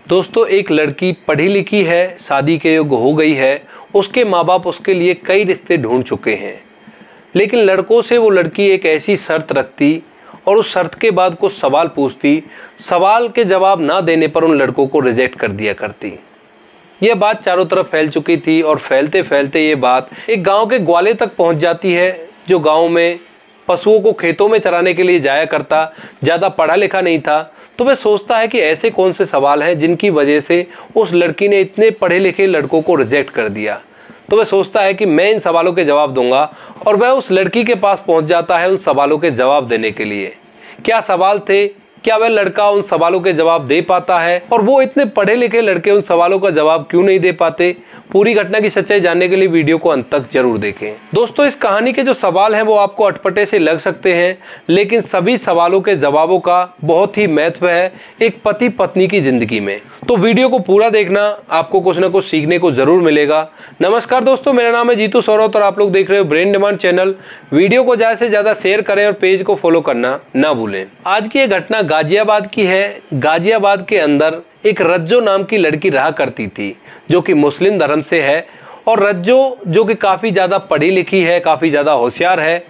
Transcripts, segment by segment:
दोस्तों, एक लड़की पढ़ी लिखी है, शादी के योग्य हो गई है, उसके माँ बाप उसके लिए कई रिश्ते ढूंढ चुके हैं, लेकिन लड़कों से वो लड़की एक ऐसी शर्त रखती और उस शर्त के बाद कुछ सवाल पूछती। सवाल के जवाब ना देने पर उन लड़कों को रिजेक्ट कर दिया करती। यह बात चारों तरफ फैल चुकी थी और फैलते फैलते ये बात एक गांव के ग्वाले तक पहुंच जाती है, जो गांव में पशुओं को खेतों में चराने के लिए जाया करता, ज़्यादा पढ़ा लिखा नहीं था। तो वह सोचता है कि ऐसे कौन से सवाल हैं जिनकी वजह से उस लड़की ने इतने पढ़े लिखे लड़कों को रिजेक्ट कर दिया। तो वह सोचता है कि मैं इन सवालों के जवाब दूंगा और वह उस लड़की के पास पहुंच जाता है उन सवालों के जवाब देने के लिए। क्या सवाल थे, क्या वह लड़का उन सवालों के जवाब दे पाता है और वो इतने पढ़े लिखे लड़के उन सवालों का जवाब क्यों नहीं दे पाते? पूरी घटना की सच्चाई जानने के लिए वीडियो को अंत तक जरूर देखें। दोस्तों, इस कहानी के जो सवाल हैं वो आपको अटपटे से लग सकते हैं, लेकिन सभी सवालों के जवाबों का बहुत ही महत्व है एक पति पत्नी की जिंदगी में। तो वीडियो को पूरा देखना, आपको कुछ ना कुछ सीखने को जरूर मिलेगा। नमस्कार दोस्तों, मेरा नाम है जीतू सौरत और आप लोग देख रहे हो ब्रेन डिमांड चैनल। वीडियो को ज़्यादा से ज़्यादा शेयर करें और पेज को फॉलो करना ना भूलें। आज की ये घटना गाजियाबाद की है। गाजियाबाद के अंदर एक रज्जो नाम की लड़की रहा करती थी, जो कि मुस्लिम धर्म से है। और रज्जो, जो कि काफ़ी ज़्यादा पढ़ी लिखी है, काफ़ी ज़्यादा होशियार है,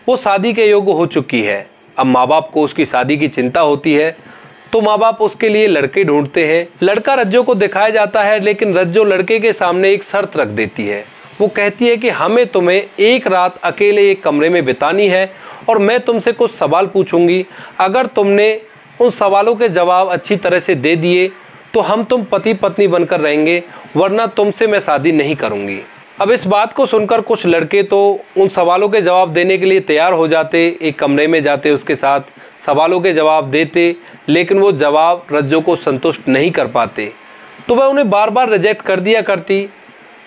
वो शादी के योग्य हो चुकी है। अब माँ बाप को उसकी शादी की चिंता होती है, तो माँ बाप उसके लिए लड़के ढूंढते हैं। लड़का रज्जो को दिखाया जाता है, लेकिन रज्जो लड़के के सामने एक शर्त रख देती है। वो कहती है कि हमें तुम्हें एक रात अकेले एक कमरे में बितानी है और मैं तुमसे कुछ सवाल पूछूंगी। अगर तुमने उन सवालों के जवाब अच्छी तरह से दे दिए तो हम तुम पति पत्नी बनकर रहेंगे, वरना तुमसे मैं शादी नहीं करूंगी। अब इस बात को सुनकर कुछ लड़के तो उन सवालों के जवाब देने के लिए तैयार हो जाते, एक कमरे में जाते, उसके साथ सवालों के जवाब देते, लेकिन वो जवाब रज्जो को संतुष्ट नहीं कर पाते, तो वह उन्हें बार बार रिजेक्ट कर दिया करती।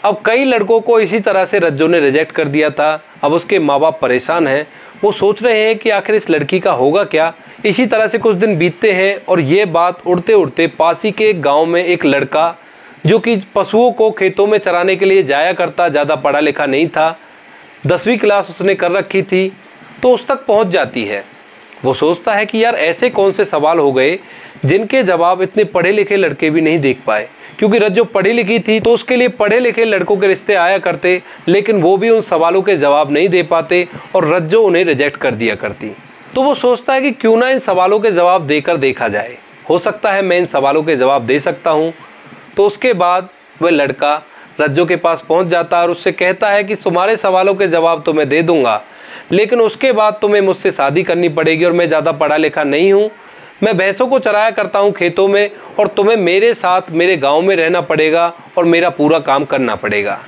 अब कई लड़कों को इसी तरह से रज्जो ने रिजेक्ट कर दिया था। अब उसके माँ बाप परेशान हैं, वो सोच रहे हैं कि आखिर इस लड़की का होगा क्या। इसी तरह से कुछ दिन बीतते हैं और ये बात उड़ते उड़ते पास ही के गांव में एक लड़का, जो कि पशुओं को खेतों में चराने के लिए जाया करता, ज़्यादा पढ़ा लिखा नहीं था, 10वीं क्लास उसने कर रखी थी, तो उस तक पहुंच जाती है। वो सोचता है कि यार ऐसे कौन से सवाल हो गए जिनके जवाब इतने पढ़े लिखे लड़के भी नहीं देख पाए, क्योंकि रज्जो पढ़ी लिखी थी तो उसके लिए पढ़े लिखे लड़कों के रिश्ते आया करते, लेकिन वो भी उन सवालों के जवाब नहीं दे पाते और रज्जो उन्हें रिजेक्ट कर दिया करती। तो वो सोचता है कि क्यों ना इन सवालों के जवाब देकर देखा जाए, हो सकता है मैं इन सवालों के जवाब दे सकता हूँ। तो उसके बाद वह लड़का रज्जो के पास पहुँच जाता है और उससे कहता है कि तुम्हारे सवालों के जवाब तो मैं दे दूँगा, लेकिन उसके बाद तुम्हें मुझसे शादी करनी पड़ेगी और मैं ज़्यादा पढ़ा लिखा नहीं हूँ, मैं भैंसों को चराया करता हूँ खेतों में, और तुम्हें मेरे साथ मेरे गांव में रहना पड़ेगा और मेरा पूरा काम करना पड़ेगा।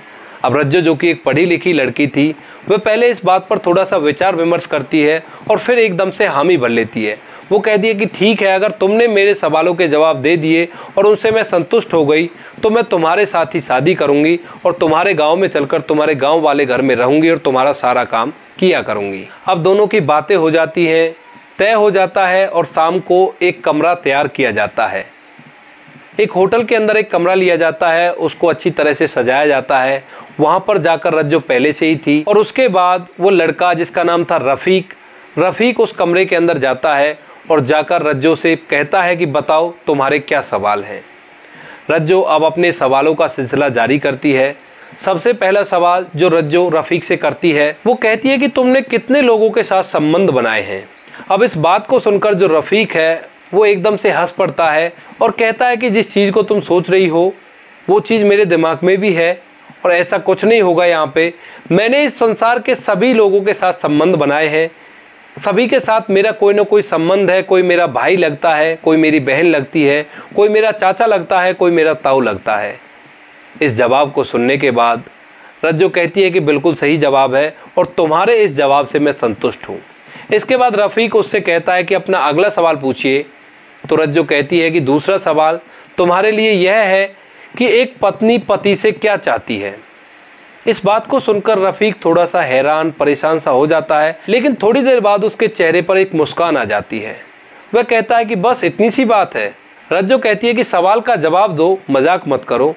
अब रज्जो, जो कि एक पढ़ी लिखी लड़की थी, वह पहले इस बात पर थोड़ा सा विचार विमर्श करती है और फिर एकदम से हामी भर लेती है। वो कहती है कि ठीक है, अगर तुमने मेरे सवालों के जवाब दे दिए और उनसे मैं संतुष्ट हो गई तो मैं तुम्हारे साथ ही शादी करूँगी और तुम्हारे गाँव में चलकर तुम्हारे गाँव वाले घर में रहूँगी और तुम्हारा सारा काम किया करूँगी। अब दोनों की बातें हो जाती हैं, तय हो जाता है और शाम को एक कमरा तैयार किया जाता है। एक होटल के अंदर एक कमरा लिया जाता है, उसको अच्छी तरह से सजाया जाता है। वहाँ पर जाकर रज्जो पहले से ही थी और उसके बाद वो लड़का, जिसका नाम था रफ़ीक उस कमरे के अंदर जाता है और जाकर रज्जो से कहता है कि बताओ तुम्हारे क्या सवाल हैं। रज्जो अब अपने सवालों का सिलसिला जारी करती है। सबसे पहला सवाल जो रज्जो रफ़ीक से करती है, वो कहती है कि तुमने कितने लोगों के साथ संबंध बनाए हैं। अब इस बात को सुनकर जो रफ़ीक है वो एकदम से हंस पड़ता है और कहता है कि जिस चीज़ को तुम सोच रही हो वो चीज़ मेरे दिमाग में भी है और ऐसा कुछ नहीं होगा। यहाँ पे मैंने इस संसार के सभी लोगों के साथ संबंध बनाए हैं, सभी के साथ मेरा कोई ना कोई संबंध है। कोई मेरा भाई लगता है, कोई मेरी बहन लगती है, कोई मेरा चाचा लगता है, कोई मेरा ताऊ लगता है। इस जवाब को सुनने के बाद रज्जो कहती है कि बिल्कुल सही जवाब है और तुम्हारे इस जवाब से मैं संतुष्ट हूँ। इसके बाद रफ़ीक उससे कहता है कि अपना अगला सवाल पूछिए। तो रज्जो कहती है कि दूसरा सवाल तुम्हारे लिए यह है कि एक पत्नी पति से क्या चाहती है। इस बात को सुनकर रफ़ीक थोड़ा सा हैरान परेशान सा हो जाता है, लेकिन थोड़ी देर बाद उसके चेहरे पर एक मुस्कान आ जाती है। वह कहता है कि बस इतनी सी बात है। रज्जो कहती है कि सवाल का जवाब दो, मजाक मत करो।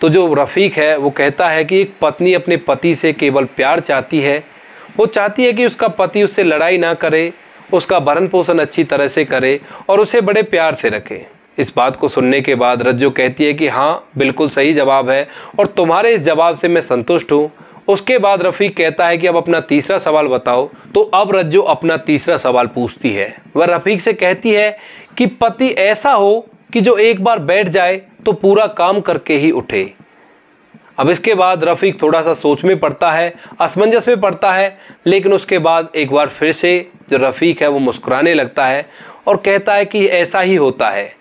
तो जो रफ़ीक है वो कहता है कि एक पत्नी अपने पति से केवल प्यार चाहती है। वो चाहती है कि उसका पति उससे लड़ाई ना करे, उसका भरण पोषण अच्छी तरह से करे और उसे बड़े प्यार से रखे। इस बात को सुनने के बाद रज्जो कहती है कि हाँ बिल्कुल सही जवाब है और तुम्हारे इस जवाब से मैं संतुष्ट हूँ। उसके बाद रफ़ीक कहता है कि अब अपना तीसरा सवाल बताओ। तो अब रज्जो अपना तीसरा सवाल पूछती है। वह रफ़ीक से कहती है कि पति ऐसा हो कि जो एक बार बैठ जाए तो पूरा काम करके ही उठे। अब इसके बाद रफ़ीक थोड़ा सा सोच में पड़ता है, असमंजस में पड़ता है, लेकिन उसके बाद एक बार फिर से जो रफ़ीक है वो मुस्कुराने लगता है और कहता है कि ऐसा ही होता है।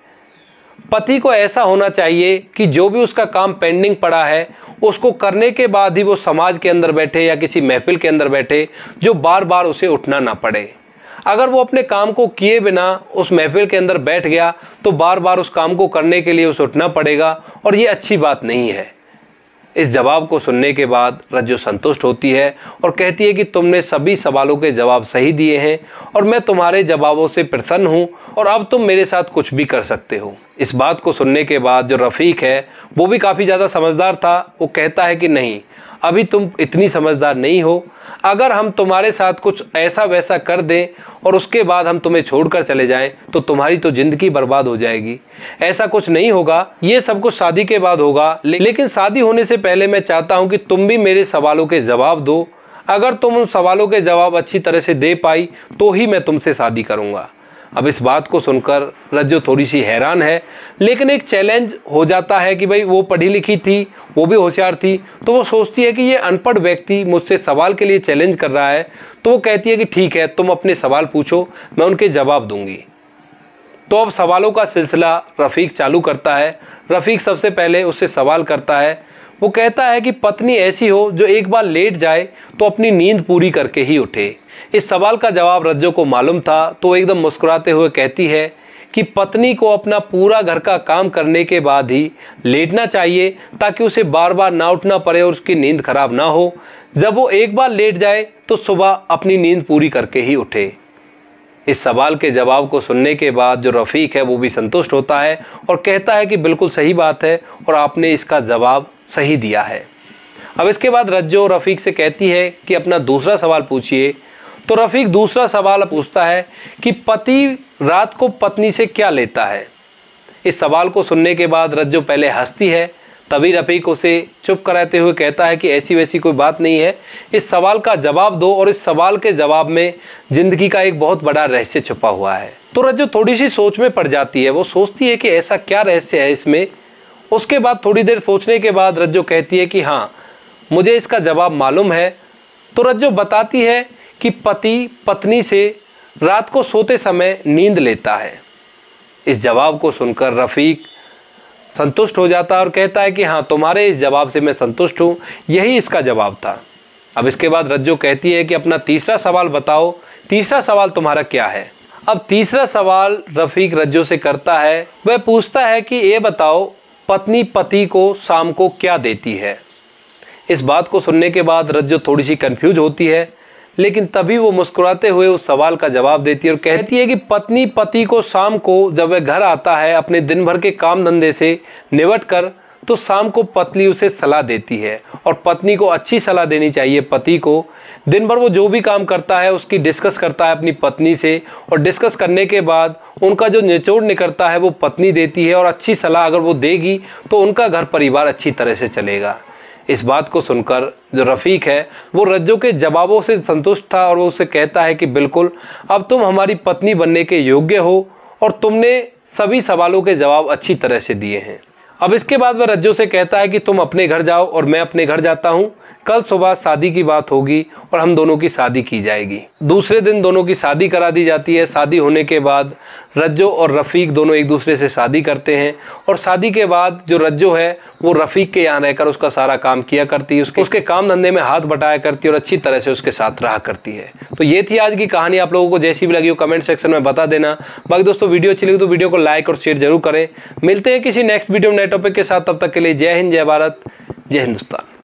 पति को ऐसा होना चाहिए कि जो भी उसका काम पेंडिंग पड़ा है उसको करने के बाद ही वो समाज के अंदर बैठे या किसी महफिल के अंदर बैठे जो बार बार उसे उठना ना पड़े। अगर वो अपने काम को किए बिना उस महफिल के अंदर बैठ गया तो बार बार उस काम को करने के लिए उसे उठना पड़ेगा और ये अच्छी बात नहीं है। इस जवाब को सुनने के बाद रज्जो संतुष्ट होती है और कहती है कि तुमने सभी सवालों के जवाब सही दिए हैं और मैं तुम्हारे जवाबों से प्रसन्न हूँ और अब तुम मेरे साथ कुछ भी कर सकते हो। इस बात को सुनने के बाद जो रफ़ीक है वो भी काफ़ी ज़्यादा समझदार था। वो कहता है कि नहीं, अभी तुम इतनी समझदार नहीं हो। अगर हम तुम्हारे साथ कुछ ऐसा वैसा कर दें और उसके बाद हम तुम्हें छोड़कर चले जाएं तो तुम्हारी तो ज़िंदगी बर्बाद हो जाएगी। ऐसा कुछ नहीं होगा, ये सब कुछ शादी के बाद होगा। लेकिन शादी होने से पहले मैं चाहता हूं कि तुम भी मेरे सवालों के जवाब दो। अगर तुम उन सवालों के जवाब अच्छी तरह से दे पाई तो ही मैं तुमसे शादी करूँगा। अब इस बात को सुनकर रज्जो थोड़ी सी हैरान है, लेकिन एक चैलेंज हो जाता है कि भाई वो पढ़ी लिखी थी, वो भी होशियार थी, तो वो सोचती है कि ये अनपढ़ व्यक्ति मुझसे सवाल के लिए चैलेंज कर रहा है। तो वो कहती है कि ठीक है, तुम अपने सवाल पूछो, मैं उनके जवाब दूंगी। तो अब सवालों का सिलसिला रफ़ीक चालू करता है। रफ़ीक सबसे पहले उससे सवाल करता है। वो कहता है कि पत्नी ऐसी हो जो एक बार लेट जाए तो अपनी नींद पूरी करके ही उठे। इस सवाल का जवाब रज्जो को मालूम था, तो वो एकदम मुस्कुराते हुए कहती है कि पत्नी को अपना पूरा घर का काम करने के बाद ही लेटना चाहिए ताकि उसे बार बार ना उठना पड़े और उसकी नींद खराब ना हो। जब वो एक बार लेट जाए तो सुबह अपनी नींद पूरी करके ही उठे। इस सवाल के जवाब को सुनने के बाद जो रफ़ीक है वो भी संतुष्ट होता है और कहता है कि बिल्कुल सही बात है और आपने इसका जवाब सही दिया है। अब इसके बाद रज्जो रफ़ीक से कहती है कि अपना दूसरा सवाल पूछिए। तो रफ़ीक दूसरा सवाल पूछता है कि पति रात को पत्नी से क्या लेता है। इस सवाल को सुनने के बाद रज्जो पहले हंसती है, तभी रफ़ीक उसे चुप कराते हुए कहता है कि ऐसी वैसी कोई बात नहीं है, इस सवाल का जवाब दो और इस सवाल के जवाब में ज़िंदगी का एक बहुत बड़ा रहस्य छुपा हुआ है। तो रज्जो थोड़ी सी सोच में पड़ जाती है। वो सोचती है कि ऐसा क्या रहस्य है इसमें। उसके बाद थोड़ी देर सोचने के बाद रज्जो कहती है कि हाँ, मुझे इसका जवाब मालूम है। तो रज्जो बताती है कि पति पत्नी से रात को सोते समय नींद लेता है। इस जवाब को सुनकर रफ़ीक संतुष्ट हो जाता है और कहता है कि हाँ, तुम्हारे इस जवाब से मैं संतुष्ट हूँ, यही इसका जवाब था। अब इसके बाद रज्जो कहती है कि अपना तीसरा सवाल बताओ, तीसरा सवाल तुम्हारा क्या है। अब तीसरा सवाल रफ़ीक रज्जो से करता है। वह पूछता है कि ये बताओ, पत्नी पति को शाम को क्या देती है। इस बात को सुनने के बाद रज्जो थोड़ी सी कंफ्यूज होती है, लेकिन तभी वो मुस्कुराते हुए उस सवाल का जवाब देती है और कहती है कि पत्नी पति को शाम को जब वह घर आता है अपने दिन भर के काम धंधे से निपट कर, तो शाम को पत्नी उसे सलाह देती है और पत्नी को अच्छी सलाह देनी चाहिए। पति को दिन भर वो जो भी काम करता है उसकी डिस्कस करता है अपनी पत्नी से और डिस्कस करने के बाद उनका जो निचोड़ निकलता है वो पत्नी देती है और अच्छी सलाह अगर वो देगी तो उनका घर परिवार अच्छी तरह से चलेगा। इस बात को सुनकर जो रफ़ीक है वो रज्जो के जवाबों से संतुष्ट था और वो उससे कहता है कि बिल्कुल, अब तुम हमारी पत्नी बनने के योग्य हो और तुमने सभी सवालों के जवाब अच्छी तरह से दिए हैं। अब इसके बाद वह रज्जो से कहता है कि तुम अपने घर जाओ और मैं अपने घर जाता हूँ। कल सुबह शादी की बात होगी और हम दोनों की शादी की जाएगी। दूसरे दिन दोनों की शादी करा दी जाती है। शादी होने के बाद रज्जो और रफ़ीक दोनों एक दूसरे से शादी करते हैं और शादी के बाद जो रज्जो है वो रफ़ीक के यहाँ रहकर उसका सारा काम किया करती है, उसके काम धंधे में हाथ बटाया करती है और अच्छी तरह से उसके साथ रहा करती है। तो ये थी आज की कहानी। आप लोगों को जैसी भी लगी हो कमेंट सेक्शन में बता देना। बाकी दोस्तों, वीडियो अच्छी लगी तो वीडियो को लाइक और शेयर जरूर करें। मिलते हैं किसी नेक्स्ट वीडियो में नए टॉपिक के साथ। तब तक के लिए जय हिंद, जय भारत, जय हिंदुस्तान।